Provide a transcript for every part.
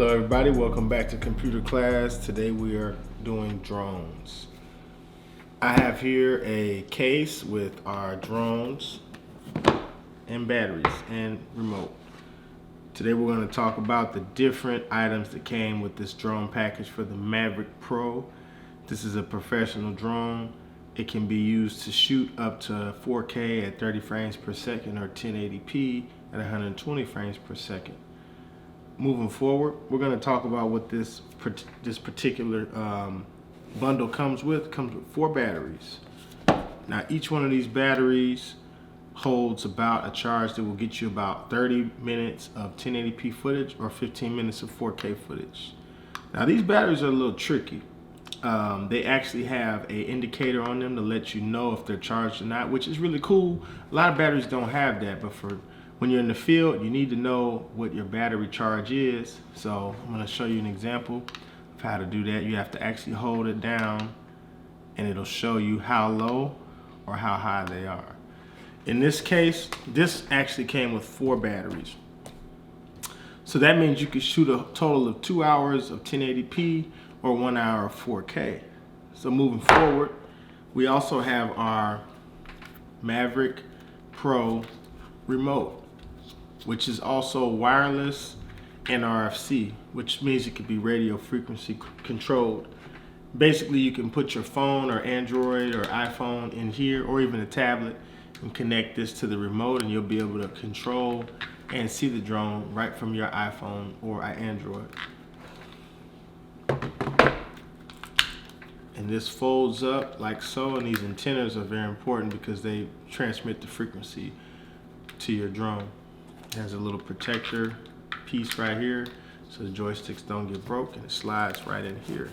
Hello everybody, welcome back to computer class. Today we are doing drones. I have here a case with our drones and batteries and remote. Today we're going to talk about the different items that came with this drone package for the Maverick Pro. This is a professional drone. It can be used to shoot up to 4K at 30 frames per second or 1080p at 120 frames per second. Moving forward, we're going to talk about what this particular bundle comes with. It comes with 4 batteries. Now each one of these batteries holds about a charge that will get you about 30 minutes of 1080p footage or 15 minutes of 4K footage. Now these batteries are a little tricky. They actually have an indicator on them to let you know if they're charged or not, which is really cool. A lot of batteries don't have that, but for when you're in the field, you need to know what your battery charge is. So I'm going to show you an example of how to do that. You have to actually hold it down and it'll show you how low or how high they are. In this case, this actually came with 4 batteries. So that means you could shoot a total of 2 hours of 1080p or 1 hour of 4K. So moving forward, we also have our Maverick Pro remote, which is also wireless and RFC, which means it could be radio frequency controlled. Basically, you can put your phone or Android or iPhone in here, or even a tablet, and connect this to the remote, and you'll be able to control and see the drone right from your iPhone or Android. And this folds up like so, and these antennas are very important because they transmit the frequency to your drone. It has a little protector piece right here so the joysticks don't get broke, and it slides right in here.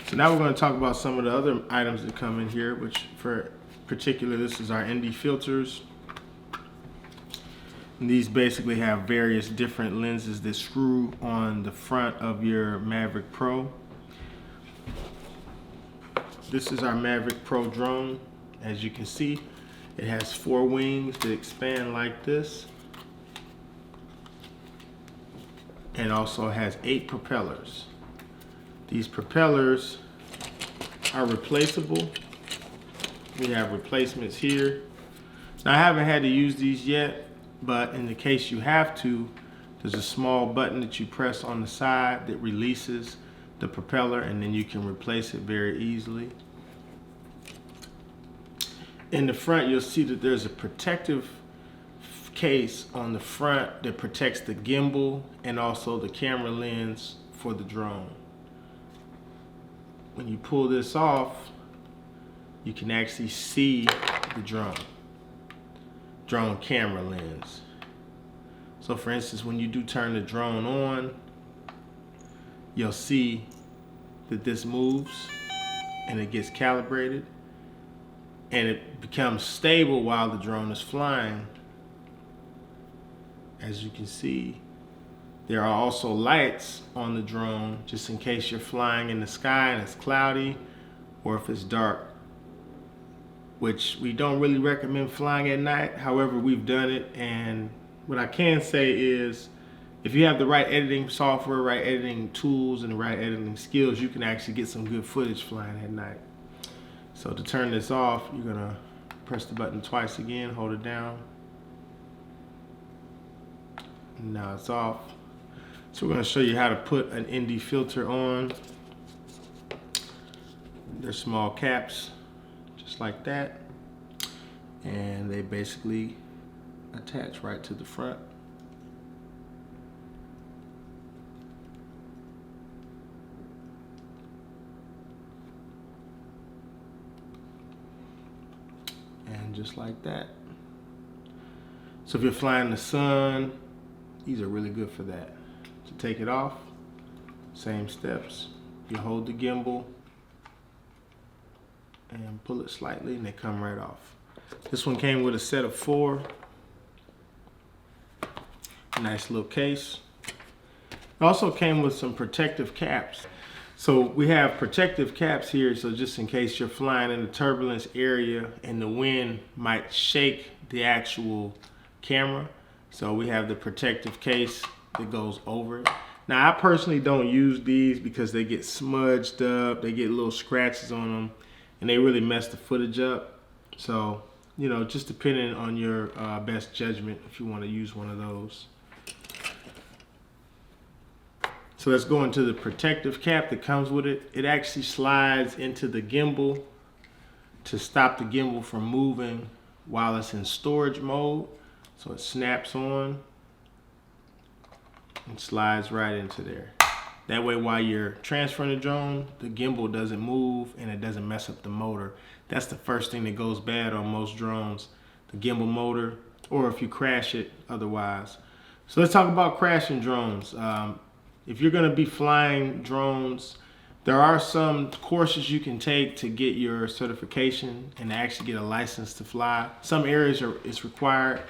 So now we're going to talk about some of the other items that come in here, which for particular, this is our ND filters. And these basically have various different lenses that screw on the front of your Maverick Pro. This is our Maverick Pro drone. As you can see, it has 4 wings that expand like this. And also has 8 propellers. These propellers are replaceable. We have replacements here. Now I haven't had to use these yet, but in the case you have to, there's a small button that you press on the side that releases the propeller, and then you can replace it very easily. In the front, you'll see that there's a protective case on the front that protects the gimbal and also the camera lens for the drone. When you pull this off, you can actually see the drone camera lens. So for instance, when you do turn the drone on, you'll see that this moves and it gets calibrated and it becomes stable while the drone is flying. As you can see, there are also lights on the drone just in case you're flying in the sky and it's cloudy or if it's dark, which we don't really recommend flying at night. However, we've done it, and what I can say is if you have the right editing software, right editing tools, and the right editing skills, you can actually get some good footage flying at night. So to turn this off, you're gonna press the button twice again, hold it down. Now it's off. So we're going to show you how to put an ND filter on. They're small caps, just like that. And they basically attach right to the front. And just like that. So if you're flying in the sun, these are really good for that. To take it off, same steps. You hold the gimbal and pull it slightly and they come right off. This one came with a set of 4. Nice little case. It also came with some protective caps. So we have protective caps here, so just in case you're flying in a turbulence area and the wind might shake the actual camera. So we have the protective case that goes over it. Now, I personally don't use these because they get smudged up, they get little scratches on them, and they really mess the footage up. So, you know, just depending on your best judgment if you want to use one of those. So let's go into the protective cap that comes with it. It actually slides into the gimbal to stop the gimbal from moving while it's in storage mode. So it snaps on and slides right into there. That way, while you're transferring the drone, the gimbal doesn't move and it doesn't mess up the motor. That's the first thing that goes bad on most drones, the gimbal motor, or if you crash it otherwise. So let's talk about crashing drones. If you're gonna be flying drones, there are some courses you can take to get your certification and actually get a license to fly. Some areas it's required.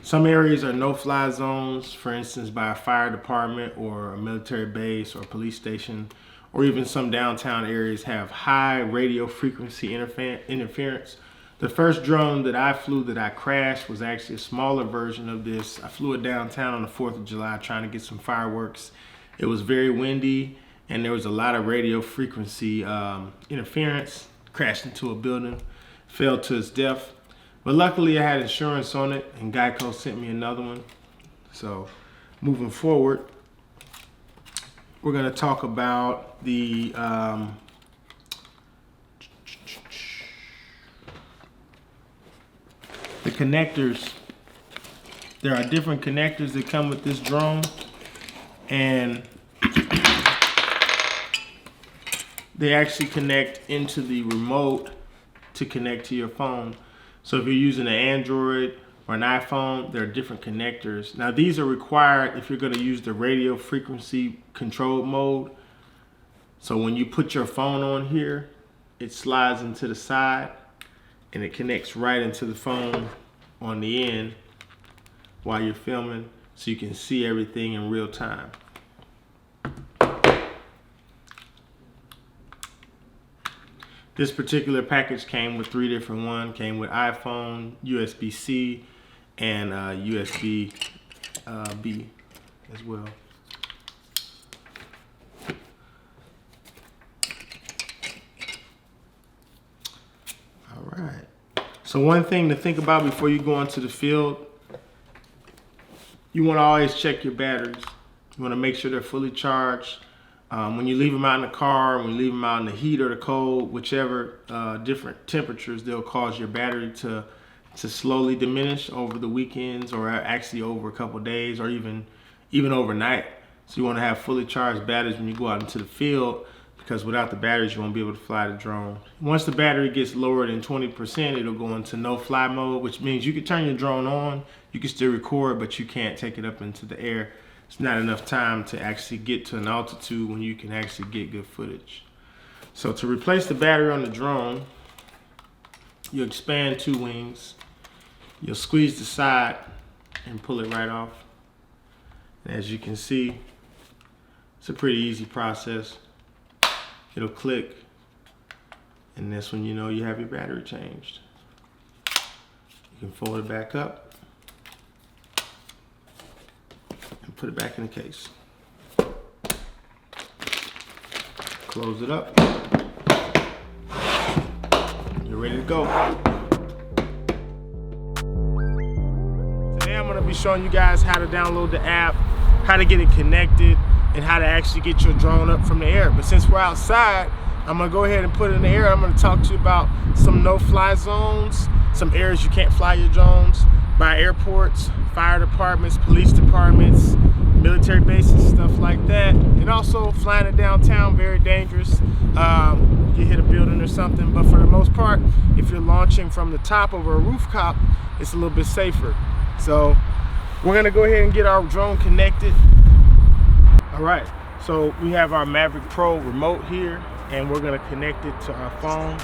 Some areas are no-fly zones, for instance, by a fire department or a military base or a police station, or even some downtown areas have high radio frequency interference. The first drone that I flew that I crashed was actually a smaller version of this. I flew it downtown on the 4th of July trying to get some fireworks. It was very windy and there was a lot of radio frequency interference. Crashed into a building, fell to its death. But luckily I had insurance on it and Geico sent me another one. So moving forward, we're gonna talk about the connectors. There are different connectors that come with this drone, and they actually connect into the remote to connect to your phone. So if you're using an Android or an iPhone, there are different connectors. Now these are required if you're going to use the radio frequency control mode. So when you put your phone on here, it slides into the side and it connects right into the phone on the end while you're filming, so you can see everything in real time. This particular package came with 3 different ones. Came with iPhone, USB-C, and USB-B as well. All right. So one thing to think about before you go into the field, you want to always check your batteries. You want to make sure they're fully charged. When you leave them out in the car, when you leave them out in the heat or the cold, whichever different temperatures, they'll cause your battery to slowly diminish over the weekends, or actually over a couple days, or even overnight. So you want to have fully charged batteries when you go out into the field, because without the batteries you won't be able to fly the drone. Once the battery gets lower than 20%, it'll go into no fly mode, which means you can turn your drone on, you can still record, but you can't take it up into the air. It's not enough time to actually get to an altitude when you can actually get good footage. So to replace the battery on the drone, you expand 2 wings, you'll squeeze the side and pull it right off. And as you can see, it's a pretty easy process. It'll click, and that's when you know you have your battery changed. You can fold it back up and put it back in the case. Close it up. You're ready to go. Today I'm going to be showing you guys how to download the app, how to get it connected, and how to actually get your drone up from the air. But since we're outside, I'm gonna go ahead and put it in the air. I'm gonna talk to you about some no-fly zones, some areas you can't fly your drones, by airports, fire departments, police departments, military bases, stuff like that. And also flying it downtown, very dangerous. You hit a building or something, but for the most part, if you're launching from the top of a rooftop, it's a little bit safer. So we're gonna go ahead and get our drone connected. All right, so we have our Maverick Pro remote here, and we're gonna connect it to our phone.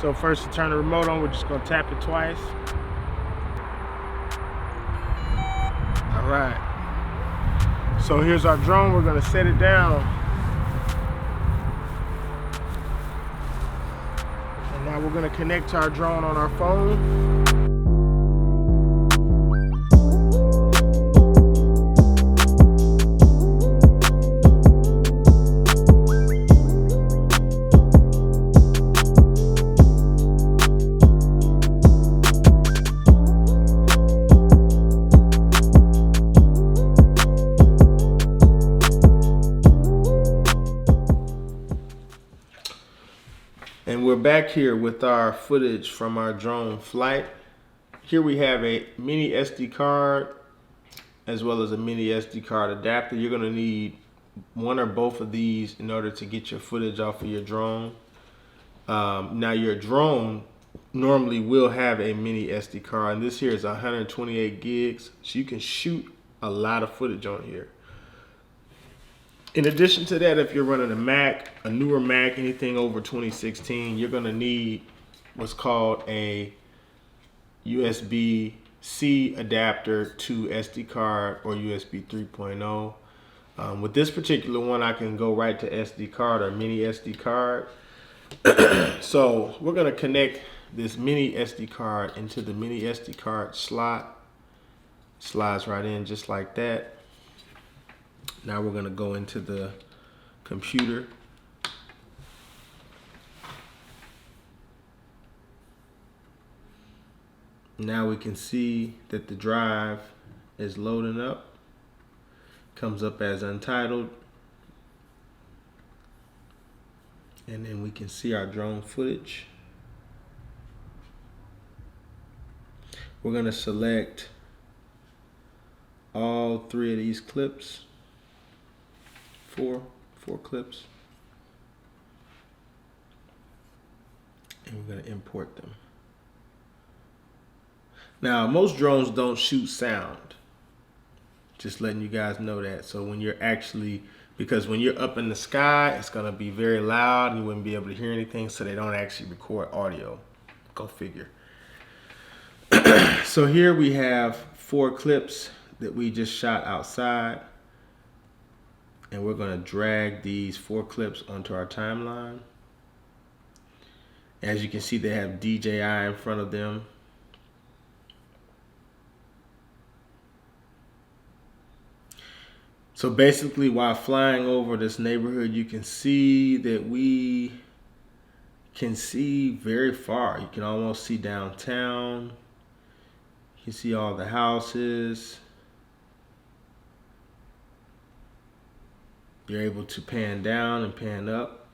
So first, to turn the remote on, we're just gonna tap it twice. All right, so here's our drone. We're gonna set it down. And now we're gonna connect to our drone on our phone. And we're back here with our footage from our drone flight. Here we have a mini SD card as well as a mini SD card adapter. You're going to need one or both of these in order to get your footage off of your drone. Now your drone normally will have a mini SD card, and this here is 128 gigs, so you can shoot a lot of footage on here. In addition to that, if you're running a Mac, a newer Mac, anything over 2016, you're going to need what's called a USB-C adapter to SD card or USB 3.0. With this particular one, I can go right to SD card or mini SD card. So we're going to connect this mini SD card into the mini SD card slot. Slides right in just like that. Now we're going to go into the computer. Now we can see that the drive is loading up. Comes up as untitled. And then we can see our drone footage. We're going to select all 3 of these clips. Four clips, and we're going to import them. Now, most drones don't shoot sound, just letting you guys know that. So when you're because when you're up in the sky, it's going to be very loud and you wouldn't be able to hear anything, so they don't actually record audio. Go figure. So here we have 4 clips that we just shot outside. And we're going to drag these 4 clips onto our timeline. As you can see, they have DJI in front of them. So basically, while flying over this neighborhood, you can see that we can see very far. You can almost see downtown. You can see all the houses. You're able to pan down and pan up.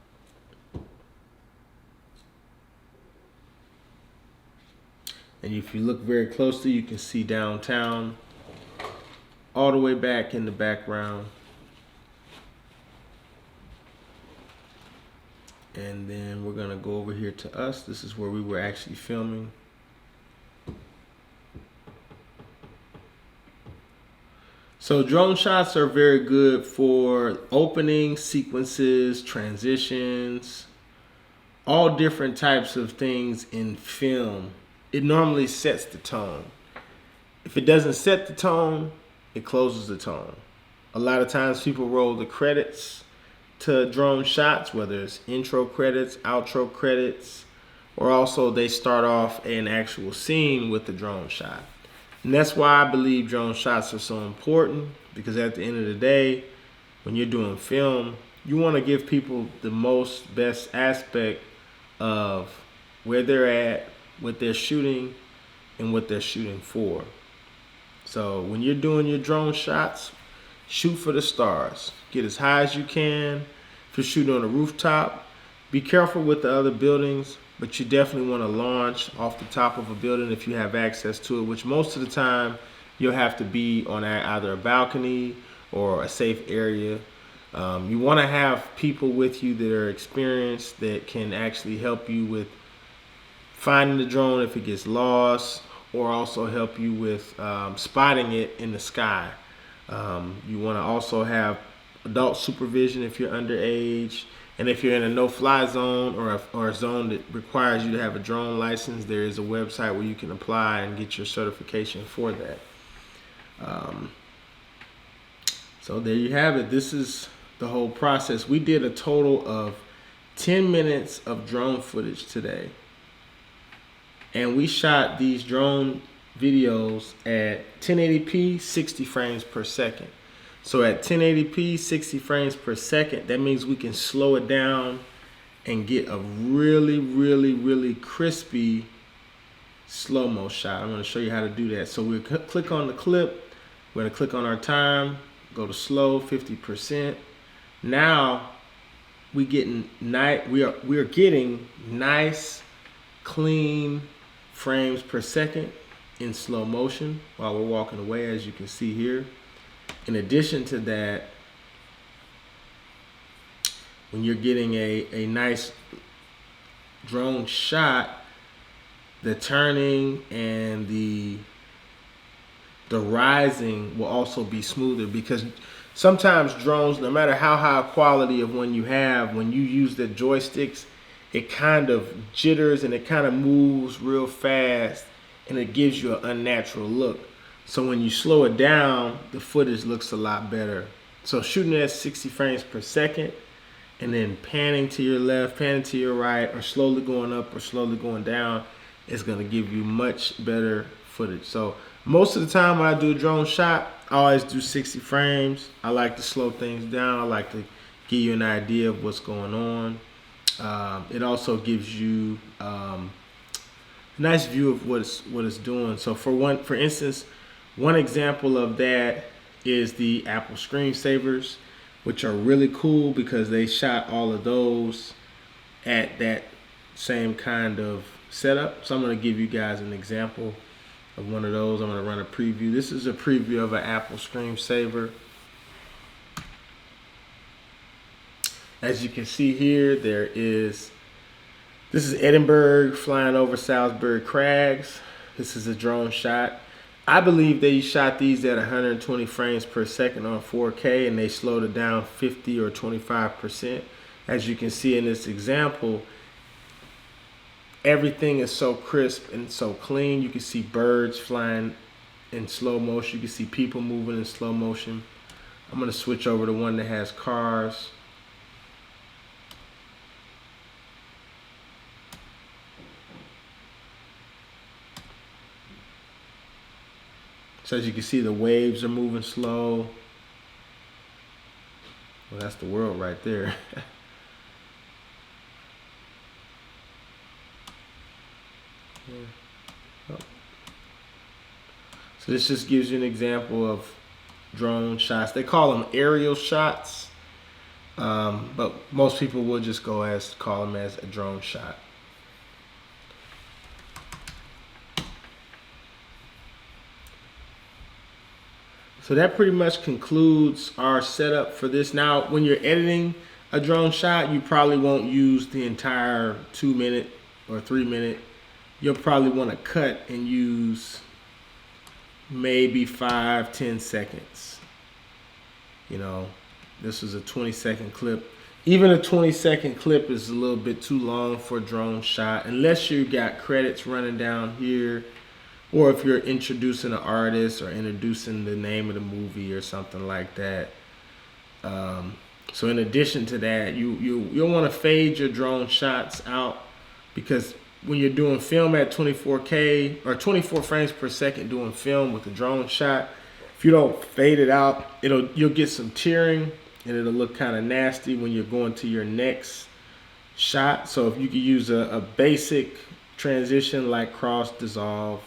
And if you look very closely, you can see downtown all the way back in the background. And then we're gonna go over here to us. This is where we were actually filming. So drone shots are very good for opening sequences, transitions, all different types of things in film. It normally sets the tone. If it doesn't set the tone, it closes the tone. A lot of times people roll the credits to drone shots, whether it's intro credits, outro credits, or also they start off an actual scene with the drone shot. And that's why I believe drone shots are so important, because at the end of the day, when you're doing film, you want to give people the best aspect of where they're at, what they're shooting, and what they're shooting for. So when you're doing your drone shots, shoot for the stars. Get as high as you can. If you're shooting on a rooftop, be careful with the other buildings, but you definitely want to launch off the top of a building if you have access to it, which most of the time you'll have to be on either a balcony or a safe area. You want to have people with you that are experienced, that can actually help you with finding the drone if it gets lost, or also help you with spotting it in the sky. You want to also have adult supervision if you're underage. And if you're in a no-fly zone or a zone that requires you to have a drone license, there is a website where you can apply and get your certification for that. So there you have it. This is the whole process. We did a total of 10 minutes of drone footage today. And we shot these drone videos at 1080p, 60 frames per second. So at 1080p, 60 frames per second, that means we can slow it down and get a really, really, really crispy slow-mo shot. I'm going to show you how to do that. So we'll click on the clip. We're going to click on our time, go to slow, 50%. Now we are getting nice, clean frames per second in slow motion while we're walking away, as you can see here. In addition to that, when you're getting a nice drone shot, the turning and the rising will also be smoother, because sometimes drones, no matter how high quality of one you have, when you use the joysticks, it kind of jitters and it kind of moves real fast and it gives you an unnatural look. So when you slow it down, the footage looks a lot better. So shooting at 60 frames per second and then panning to your left, panning to your right, or slowly going up or slowly going down is going to give you much better footage. So most of the time when I do a drone shot, I always do 60 frames. I like to slow things down. I like to give you an idea of what's going on. It also gives you a nice view of what it's doing. So for instance, one example of that is the Apple screensavers, which are really cool because they shot all of those at that same kind of setup. So I'm going to give you guys an example of one of those. I'm going to run a preview. This is a preview of an Apple screensaver. As you can see here, this is Edinburgh flying over Salisbury Crags. This is a drone shot. I believe they shot these at 120 frames per second on 4K, and they slowed it down 50 or 25%. As you can see in this example, everything is so crisp and so clean. You can see birds flying in slow motion. You can see people moving in slow motion. I'm going to switch over to one that has cars. So as you can see, the waves are moving slow. Well, that's the world right there. Yeah. Oh. So this just gives you an example of drone shots. They call them aerial shots, but most people will just call them as a drone shot. So that pretty much concludes our setup for this. Now, when you're editing a drone shot, you probably won't use the entire 2-minute or 3-minute. You'll probably want to cut and use maybe 5-10 seconds. You know, this is a 20-second clip. Even a 20-second clip is a little bit too long for a drone shot, unless you got credits running down here, or if you're introducing an artist or introducing the name of the movie or something like that. So in addition to that, you'll want to fade your drone shots out, because when you're doing film at 24K or 24 frames per second doing film with a drone shot, if you don't fade it out, you'll get some tearing and it'll look kind of nasty when you're going to your next shot. So if you could use a basic transition like cross dissolve,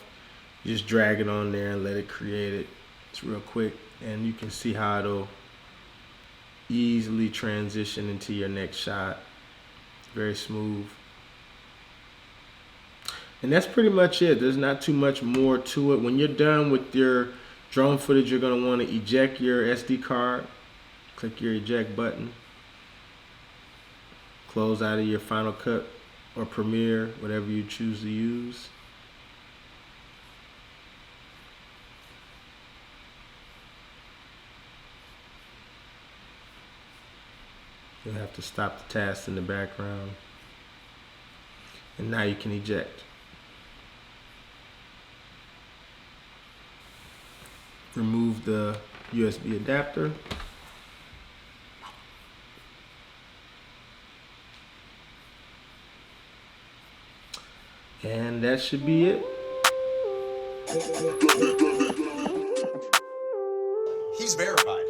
just drag it on there and let it create it. It's real quick, and you can see how it'll easily transition into your next shot. Very smooth. And that's pretty much it. There's not too much more to it. When you're done with your drone footage, you're going to want to eject your SD card. Click your eject button. Close out of your Final Cut or Premiere, whatever you choose to use. You'll have to stop the task in the background. And now you can eject. Remove the USB adapter. And that should be it. He's verified.